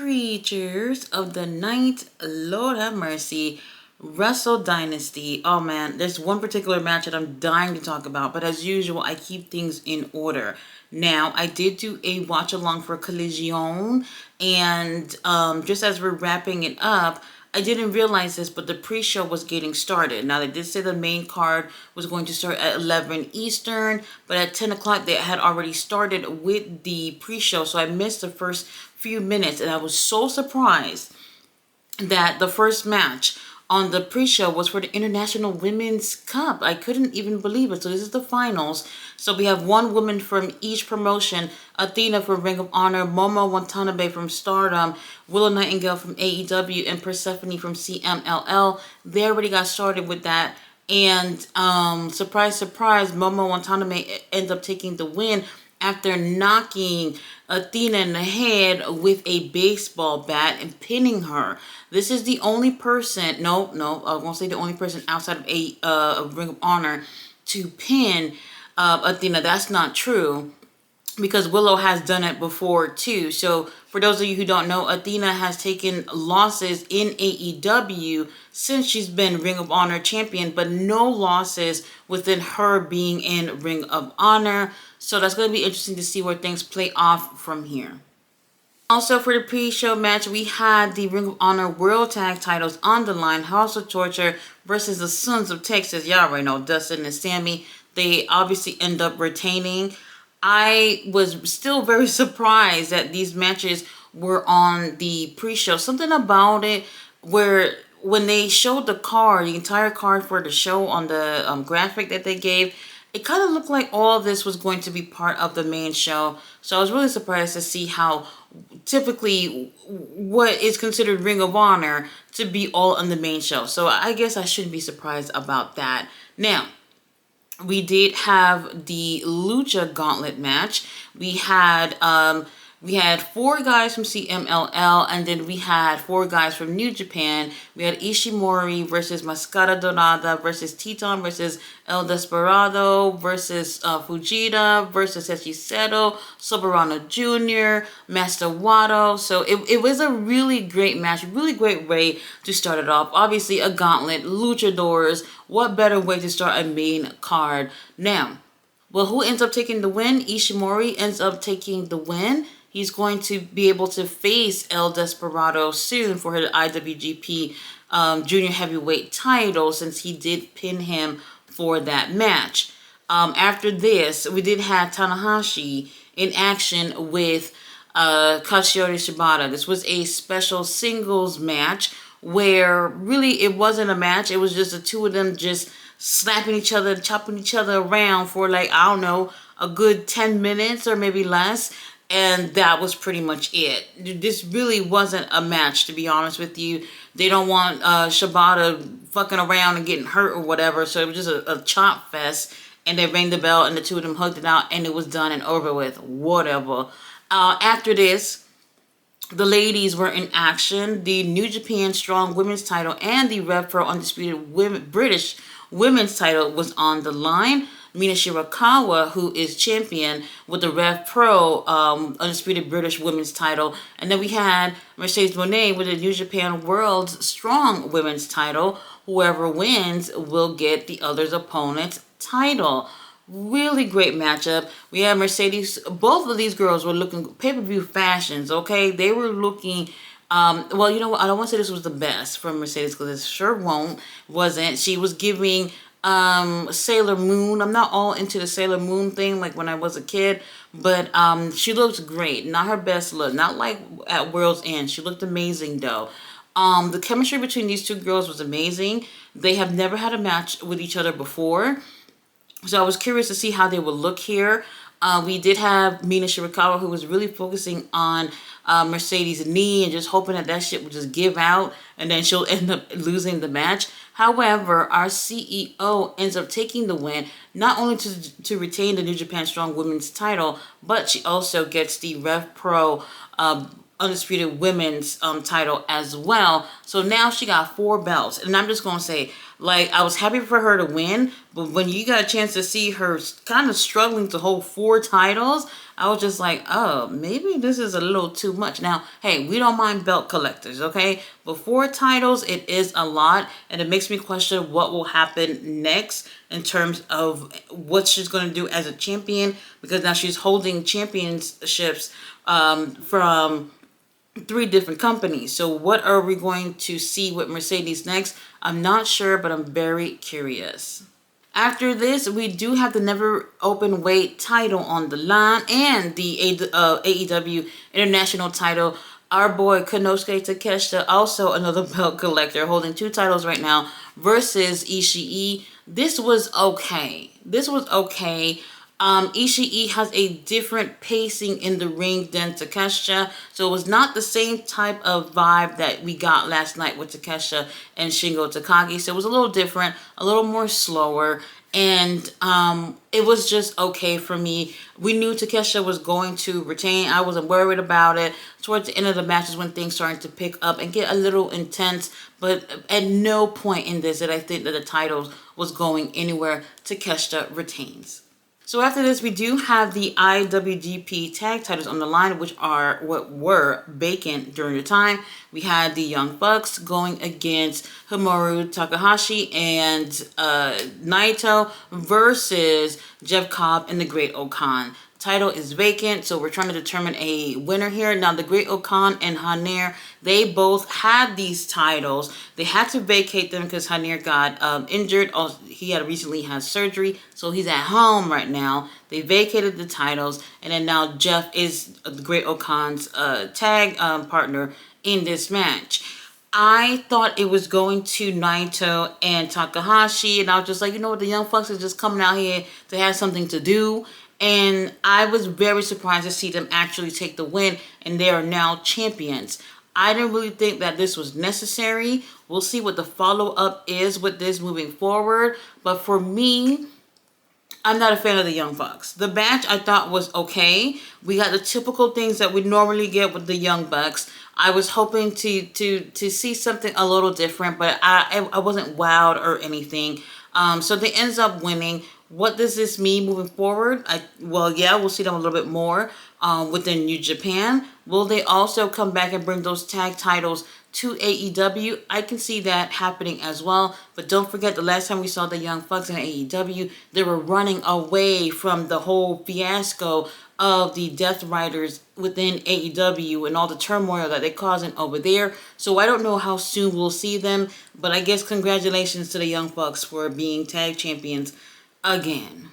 creatures of the night, Lord have mercy, Wrestle Dynasty. Oh man, there's one particular match that I'm dying to talk about, but as usual, I keep things in order. Now, I did do a watch along for Collision, and just as we're wrapping it up, I didn't realize this, but the pre-show was getting started. Now, they did say the main card was going to start at 11 Eastern, but at 10 o'clock, they had already started with the pre-show, so I missed the first few minutes, and I was so surprised that the first match on the pre-show was for the International Women's Cup. I couldn't even believe it. So this is the finals. So we have one woman from each promotion: Athena from Ring of Honor, Momo Watanabe from Stardom, Willow Nightingale from AEW, and Persephone from CMLL. They already got started with that. And surprise, surprise, Momo Watanabe ends up taking the win after knocking Athena in the head with a baseball bat and pinning her. This is the only person, no, I won't say the only person outside of a Ring of Honor to pin Athena. That's not true, because Willow has done it before too. So for those of you who don't know, Athena has taken losses in AEW since she's been Ring of Honor champion, but no losses within her being in Ring of Honor. So that's going to be interesting to see where things play off from here. Also, for the pre-show match, we had the Ring of Honor World Tag titles on the line. House of Torture versus the Sons of Texas. Y'all already know, Dustin and Sammy. They obviously end up retaining. I was still very surprised that these matches were on the pre-show. Something about it where when they showed the card, the entire card for the show on the graphic that they gave, it kind of looked like all of this was going to be part of the main show. So I was really surprised to see how typically what is considered Ring of Honor to be all on the main show. So I guess I shouldn't be surprised about that. Now, we did have the Lucha Gauntlet match. We had four guys from CMLL, and then we had four guys from New Japan. We had Ishimori versus Mascara Dorada versus Titan versus El Desperado versus Fujita versus Sechiseto, Soberano Jr., Master Wato. So it was a really great match, really great way to start it off. Obviously a gauntlet, luchadors. What better way to start a main card? Now, well, who ends up taking the win? Ishimori ends up taking the win. He's going to be able to face El Desperado soon for his IWGP Junior Heavyweight title, since he did pin him for that match. After this, we did have Tanahashi in action with Katsuyori Shibata. This was a special singles match where really it wasn't a match. It was just the two of them just slapping each other, chopping each other around for like, I don't know, a good 10 minutes or maybe less. And that was pretty much it. This really wasn't a match, to be honest with you. They don't want Shibata fucking around and getting hurt or whatever. So it was just a chop fest. And they rang the bell and the two of them hugged it out and it was done and over with. Whatever. After this, the ladies were in action. The New Japan Strong Women's title and the Rev Pro Undisputed British Women's title was on the line. Mina Shirakawa, who is champion with the Rev Pro Undisputed British Women's title. And then we had Mercedes Moné with the New Japan World Strong Women's title. Whoever wins will get the other's opponent's title. Really great matchup. We had Mercedes. Both of these girls were looking pay-per-view fashions, okay? They were looking... well, you know what? I don't want to say this was the best from Mercedes, because it sure wasn't. She was giving... Sailor Moon. I'm not all into the Sailor Moon thing like when I was a kid, but she looks great. Not her best look, not like at World's End. She looked amazing though. The chemistry between these two girls was amazing. They have never had a match with each other before, so I was curious to see how they would look here. We did have Mina Shirakawa, who was really focusing on Mercedes' knee and just hoping that that shit would just give out and then she'll end up losing the match. However, our CEO ends up taking the win, not only to retain the New Japan Strong Women's title, but she also gets the Rev Pro Undisputed Women's title as well. So now she got 4 belts. And I'm just going to say, like, I was happy for her to win, but when you got a chance to see her kind of struggling to hold 4 titles, I was just like, oh, maybe this is a little too much. Now, hey, we don't mind belt collectors, okay? But 4 titles, it is a lot, and it makes me question what will happen next in terms of what she's going to do as a champion, because now she's holding championships from 3 different companies. So what are we going to see with Mercedes next? I'm not sure, but I'm very curious. After this, we do have the never open weight title on the line and the AEW International title. Our boy Konosuke Takeshita, also another belt collector, holding 2 titles right now, versus Ishii. This was okay. This was okay. Ishii has a different pacing in the ring than Takeshita, so it was not the same type of vibe that we got last night with Takeshita and Shingo Takagi. So it was a little different, a little more slower, and it was just okay for me. We knew Takeshita was going to retain. I wasn't worried about it. Towards the end of the matches, when things started to pick up and get a little intense, but at no point in this did I think that the titles was going anywhere. Takeshita retains. So after this, we do have the IWGP tag titles on the line, which are what were vacant during the time. We had the Young Bucks going against Hiromu Takahashi and Naito versus Jeff Cobb and the Great Okan. Title is vacant, so we're trying to determine a winner here. Now, the Great Okan and Hanir, they both had these titles. They had to vacate them because Hanir got injured. Also, he had recently had surgery, so he's at home right now. They vacated the titles, and then now Jeff is the Great Okan's tag partner in this match. I thought it was going to Naito and Takahashi, and I was just like, you know what, the Young Bucks is just coming out here to have something to do. And I was very surprised to see them actually take the win, and they are now champions. I didn't really think that this was necessary. We'll see what the follow-up is with this moving forward. But for me, I'm not a fan of the Young Bucks. The match I thought was okay. We got the typical things that we normally get with the Young Bucks. I was hoping to see something a little different, but I wasn't wowed or anything. So they ends up winning. What does this mean moving forward? Well, yeah, we'll see them a little bit more within New Japan. Will they also come back and bring those tag titles to AEW? I can see that happening as well. But don't forget, the last time we saw the Young Bucks in AEW, they were running away from the whole fiasco of the Death Riders within AEW and all the turmoil that they're causing over there. So I don't know how soon we'll see them, but I guess congratulations to the Young Bucks for being tag champions again.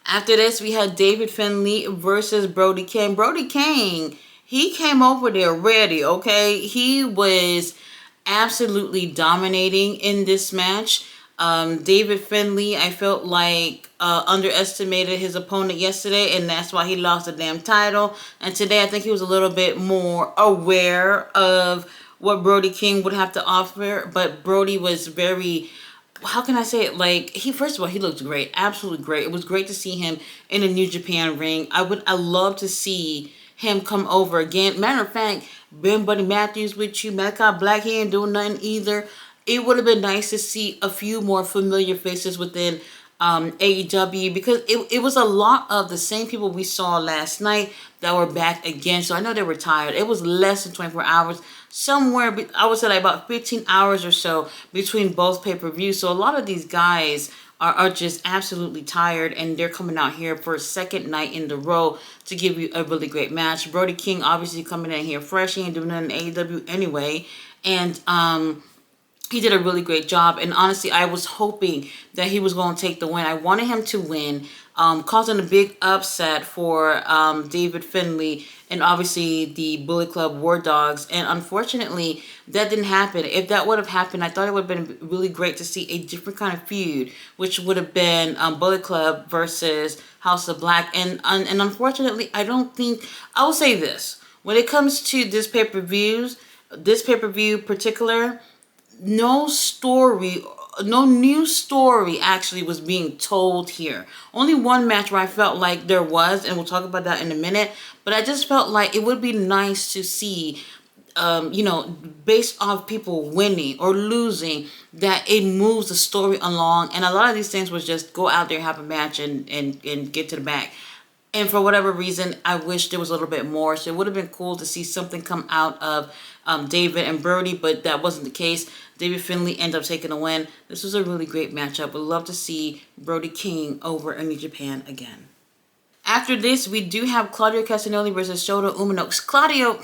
After this, we had David Finlay versus Brody King. Brody King, he came over there ready, okay? He was absolutely dominating in this match. David Finlay, I felt like underestimated his opponent yesterday, and that's why he lost the damn title. And today, I think he was a little bit more aware of what Brody King would have to offer. But Brody was very, how can I say it? Like, first of all, he looked great, absolutely great. It was great to see him in a New Japan ring. I love to see him come over again. Matter of fact, Ben Buddy Matthews with you, Malachi Black, he ain't doing nothing either. It would have been nice to see a few more familiar faces within AEW, because it was a lot of the same people we saw last night that were back again. So I know they were tired. It was less than 24 hours. Somewhere, I would say like about 15 hours or so between both pay-per-views. So a lot of these guys are just absolutely tired, and they're coming out here for a second night in the row to give you a really great match. Brody King obviously coming in here fresh. He ain't doing nothing in AEW anyway. And he did a really great job. And honestly, I was hoping that he was going to take the win. I wanted him to win, causing a big upset for David Finlay and obviously the Bullet Club War Dogs. And unfortunately, that didn't happen. If that would have happened, I thought it would have been really great to see a different kind of feud, which would have been Bullet Club versus House of Black. And unfortunately, I don't think, I will say this, when it comes to this pay-per-view particular, no new story actually was being told here. Only one match where I felt like there was, and we'll talk about that in a minute, but I just felt like it would be nice to see, based off people winning or losing, that it moves the story along. And a lot of these things was just go out there, have a match, and get to the back. And for whatever reason, I wish there was a little bit more. So it would have been cool to see something come out of David and Brody, but that wasn't the case. David Finlay ended up taking the win. This was a really great matchup. Would love to see Brody King over in New Japan again. After this, we do have Claudio Castagnoli versus Shota Umino. Claudio,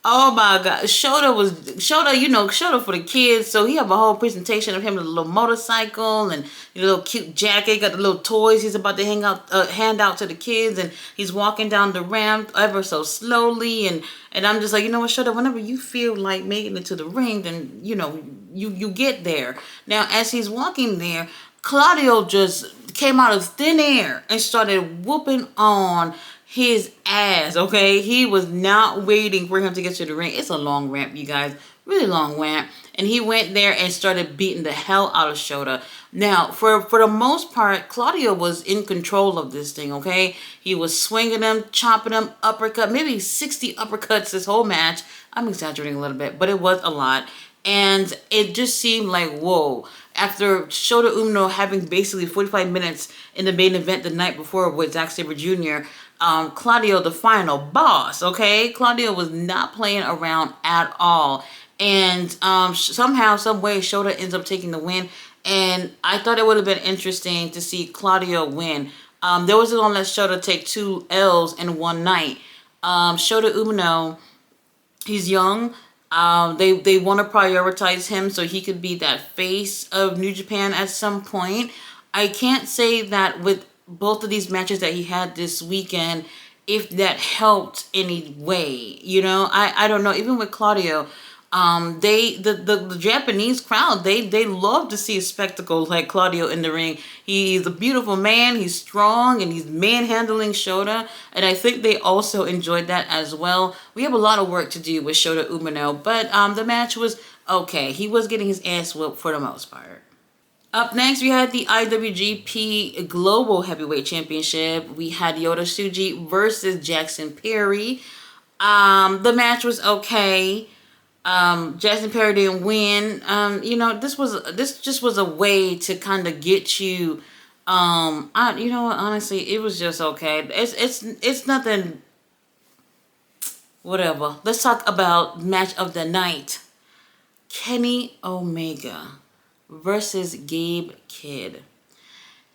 oh my God, Shota, Shota for the kids. So he have a whole presentation of him with a little motorcycle and a little cute jacket, got the little toys he's about to hand out to the kids, and he's walking down the ramp ever so slowly, and I'm just like, you know what, Shota, whenever you feel like making it to the ring, then you get there. Now as he's walking there, Claudio just came out of thin air and started whooping on his ass, okay? He was not waiting for him to get to the ring. It's a long ramp, you guys. Really long ramp. And he went there and started beating the hell out of Shota. Now, for the most part, Claudio was in control of this thing, okay? He was swinging him, chopping him, uppercut, maybe 60 uppercuts this whole match. I'm exaggerating a little bit, but it was a lot. And it just seemed like, whoa. After Shota Umino having basically 45 minutes in the main event the night before with Zack Sabre Jr., Claudio, the final boss, okay? Claudio was not playing around at all. And somehow, some way, Shota ends up taking the win. And I thought it would have been interesting to see Claudio win. There wasn't going to let Shota take 2 L's in one night. Shota Umino, he's young. They want to prioritize him so he could be that face of New Japan at some point. I can't say that with both of these matches that he had this weekend, if that helped any way. I don't know. Even with Claudio, the Japanese crowd, they love to see a spectacle like Claudio in the ring. He's a beautiful man, he's strong, and he's manhandling Shota, and I think they also enjoyed that as well. We have a lot of work to do with Shota Umino, but the match was okay. He was getting his ass whooped for the most part. Up next, we had the IWGP Global Heavyweight Championship. We had Yota Tsuji versus Jackson Perry. The match was okay. Jackson Perry didn't win. This just was a way to kind of get you. Honestly, it was just okay. It's nothing. Whatever. Let's talk about match of the night. Kenny Omega versus Gabe Kidd.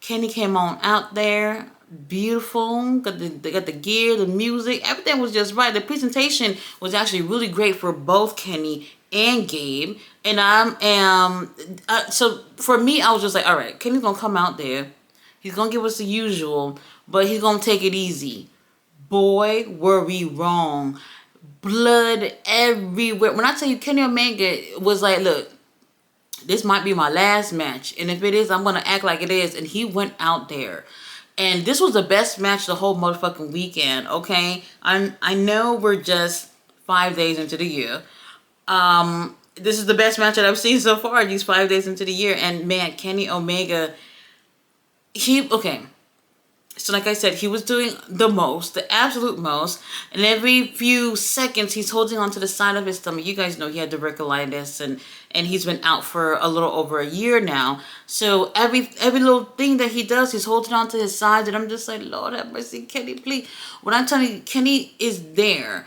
Kenny came on out there, beautiful, they got the gear, the music, everything was just right. The presentation was actually really great for both Kenny and Gabe. And so for me, I was just like, all right, Kenny's gonna come out there, he's gonna give us the usual, but he's gonna take it easy. Boy, were we wrong. Blood everywhere. When I tell you, Kenny Omega was like, look, this might be my last match, and if it is, I'm gonna act like it is. And he went out there, and this was the best match the whole motherfucking weekend. Okay, I know we're just 5 days into the year. This is the best match that I've seen so far these 5 days into the year, and man, Kenny Omega, so like I said, he was doing the absolute most. And every few seconds, he's holding onto the side of his stomach. You guys know he had tuberculosis, and he's been out for a little over a year now. So every little thing that he does, he's holding onto his sides. And I'm just like, Lord have mercy, Kenny, please. When I'm telling you, Kenny is there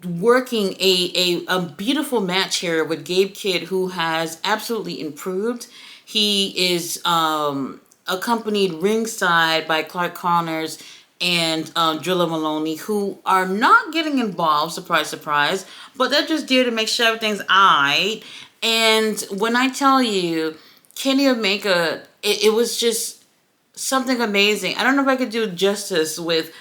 working a beautiful match here with Gabe Kidd, who has absolutely improved. He is accompanied ringside by Clark Connors and Drilla Maloney, who are not getting involved, surprise, surprise, but they're just there to make sure everything's alright. And when I tell you, Kenny Omega, it was just something amazing. I don't know if I could do justice with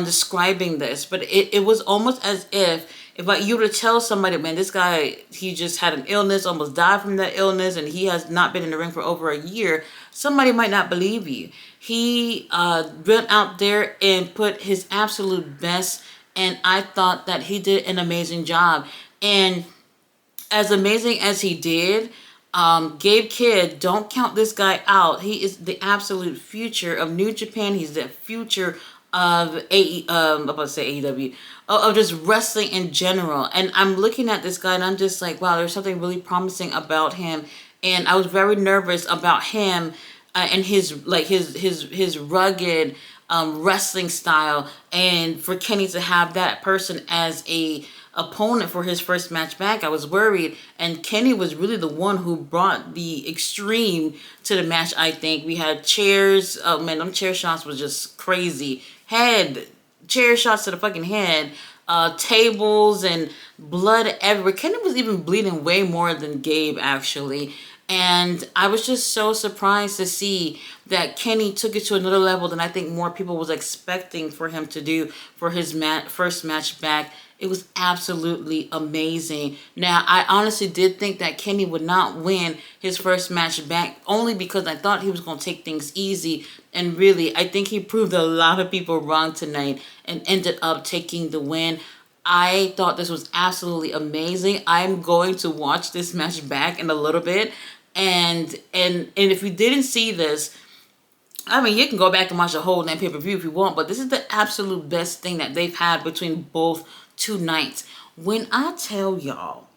describing this, but it was almost as if you were to tell somebody, man, this guy, he just had an illness, almost died from that illness, and he has not been in the ring for over a year, somebody might not believe you. He went out there and put his absolute best, and I thought that he did an amazing job. And as amazing as he did, Gabe Kidd, don't count this guy out. He is the absolute future of New Japan. He's the future of AEW, of just wrestling in general. And I'm looking at this guy and I'm just like, wow, there's something really promising about him. And I was very nervous about him and his rugged wrestling style, and for Kenny to have that person as a opponent for his first match back, I was worried. And Kenny was really the one who brought the extreme to the match. I think we had chairs. Oh man, them chair shots was just crazy. Chair shots to the fucking head. Tables and blood everywhere. Kenny was even bleeding way more than Gabe, actually. And I was just so surprised to see that Kenny took it to another level than I think more people was expecting for him to do for his first match back. It was absolutely amazing. Now, I honestly did think that Kenny would not win his first match back, only because I thought he was going to take things easy. And really, I think he proved a lot of people wrong tonight and ended up taking the win. I thought this was absolutely amazing. I'm going to watch this match back in a little bit. And if you didn't see this, I mean, you can go back and watch the whole damn pay-per-view if you want, but this is the absolute best thing that they've had between both two nights. When I tell y'all,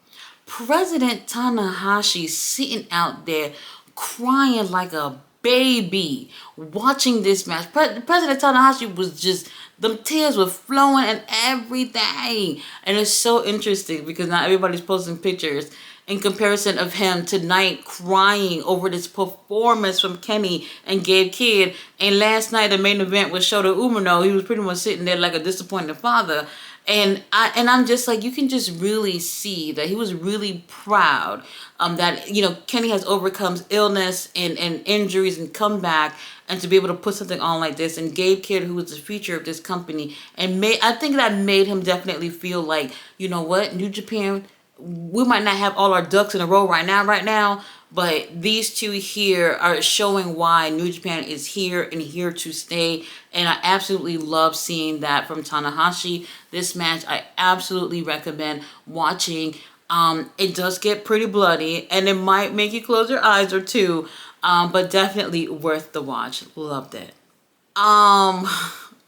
President Tanahashi sitting out there crying like a baby watching this match. President Tanahashi was just, them tears were flowing and everything. And it's so interesting because now everybody's posting pictures in comparison of him tonight crying over this performance from Kenny and Gabe Kidd. And last night the main event was Shota Umino. He was pretty much sitting there like a disappointed father. And I'm just like, you can just really see that he was really proud that, you know, Kenny has overcome illness and injuries and come back, and to be able to put something on like this. And Gabe Kidd, who was the future of this company, and I think that made him definitely feel like, you know what, New Japan, we might not have all our ducks in a row right now, but these two here are showing why New Japan is here and here to stay. And I absolutely love seeing that from Tanahashi. This match, I absolutely recommend watching. It does get pretty bloody, and it might make you close your eyes or two, but definitely worth the watch. Loved it.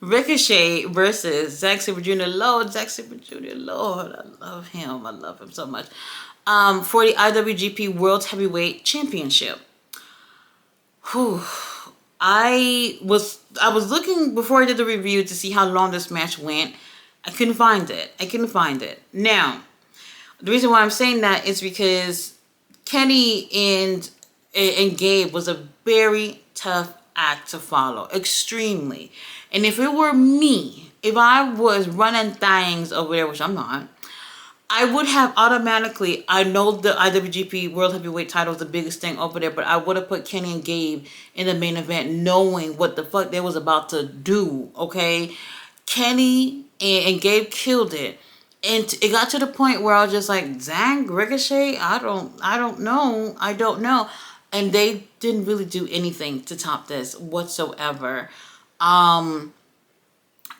Ricochet versus Zack Sabre Jr. Lord, Zack Sabre Jr. Lord, I love him. I love him so much. For the IWGP World Heavyweight Championship. Whew. I was looking before I did the review to see how long this match went. I couldn't find it. Now, the reason why I'm saying that is because Kenny and Gabe was a very tough act to follow, extremely. And if it were me, if I was running things over there, which I'm not, I would have automatically, I know the IWGP World Heavyweight title is the biggest thing over there, but I would have put Kenny and Gabe in the main event knowing what the fuck they was about to do, okay? Kenny and Gabe killed it. And it got to the point where I was just like, dang, Ricochet, I don't know. And they didn't really do anything to top this whatsoever. I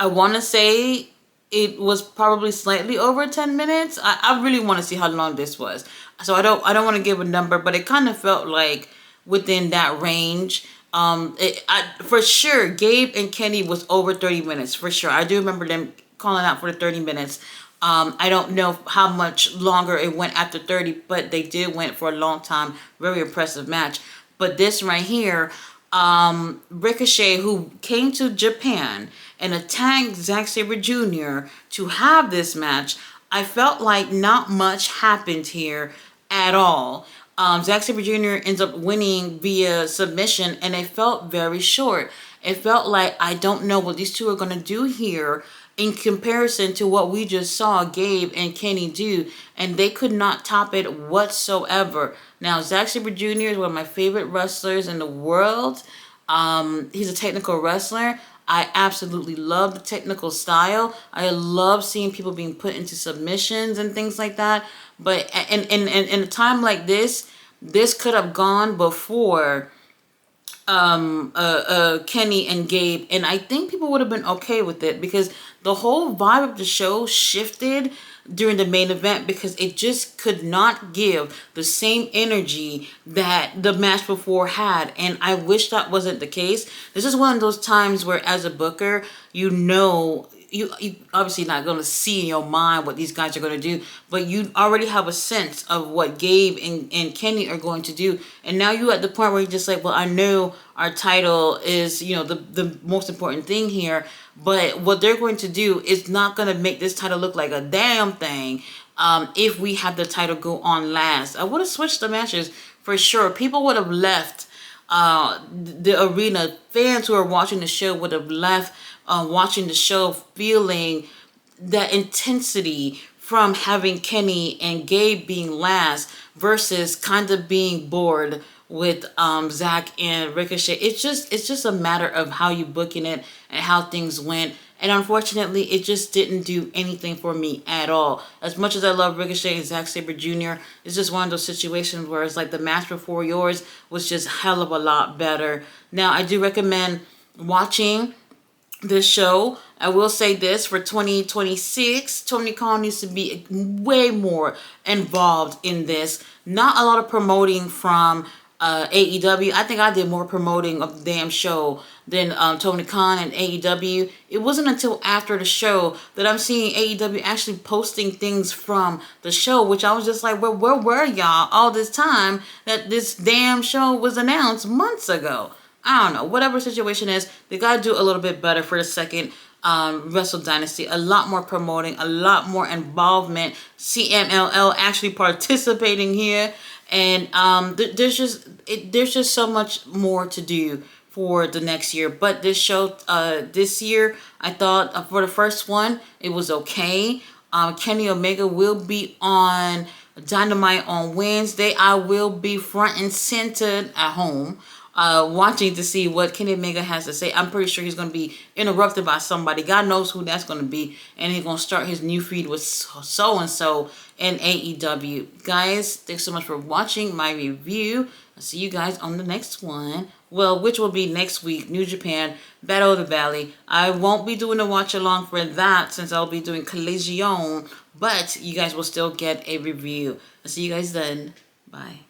want to say it was probably slightly over 10 minutes. I really want to see how long this was. So I don't want to give a number, but it kind of felt like within that range. For sure, Gabe and Kenny was over 30 minutes, for sure. I do remember them calling out for the 30 minutes. I don't know how much longer it went after 30, but they did went for a long time. Very impressive match. But this right here, Ricochet, who came to Japan and attacked Zack Sabre Jr. to have this match, I felt like not much happened here at all. Zack Sabre Jr. ends up winning via submission, and it felt very short. It felt like, I don't know what these two are going to do here in comparison to what we just saw Gabe and Kenny do, and they could not top it whatsoever. Now, Zack Sabre Jr. is one of my favorite wrestlers in the world. He's a technical wrestler. I absolutely love the technical style. I love seeing people being put into submissions and things like that. But in a time like this could have gone before Kenny and Gabe, and I think people would have been okay with it because the whole vibe of the show shifted during the main event because it just could not give the same energy that the match before had, and I wish that wasn't the case. This is one of those times where, as a booker, you know you obviously not going to see in your mind what these guys are going to do, but you already have a sense of what Gabe and Kenny are going to do. And now you at the point where you're just like, well, I know our title is, the most important thing here, but what they're going to do is not going to make this title look like a damn thing. If we had the title go on last, I would have switched the matches for sure. People would have left the arena. Fans who are watching the show would have left watching the show feeling that intensity from having Kenny and Gabe being last versus kind of being bored with Zach and Ricochet. It's just a matter of how you booking it and how things went. And unfortunately, it just didn't do anything for me at all. As much as I love Ricochet and Zack Sabre Jr., it's just one of those situations where it's like the match before yours was just hell of a lot better. Now, I do recommend watching this show. I will say this, for 2026, Tony Khan needs to be way more involved in this. Not a lot of promoting from AEW. I think I did more promoting of the damn show than Tony Khan and AEW. It wasn't until after the show that I'm seeing AEW actually posting things from the show, which I was just like, well, where were y'all all this time that this damn show was announced months ago? I don't know. Whatever situation is, they got to do a little bit better for the second Wrestle Dynasty. A lot more promoting, a lot more involvement. CMLL actually participating here. And there's just so much more to do for the next year. But this show this year, I thought for the first one, it was okay. Kenny Omega will be on Dynamite on Wednesday. I will be front and center at home watching to see what Kenny Omega has to say. I'm pretty sure he's going to be interrupted by somebody. God knows who that's going to be. And he's going to start his new feed with so-and-so in AEW. Guys, thanks so much for watching my review. I'll see you guys on the next one. Well, which will be next week, New Japan, Battle of the Valley. I won't be doing a watch along for that since I'll be doing Collision. But you guys will still get a review. I'll see you guys then. Bye.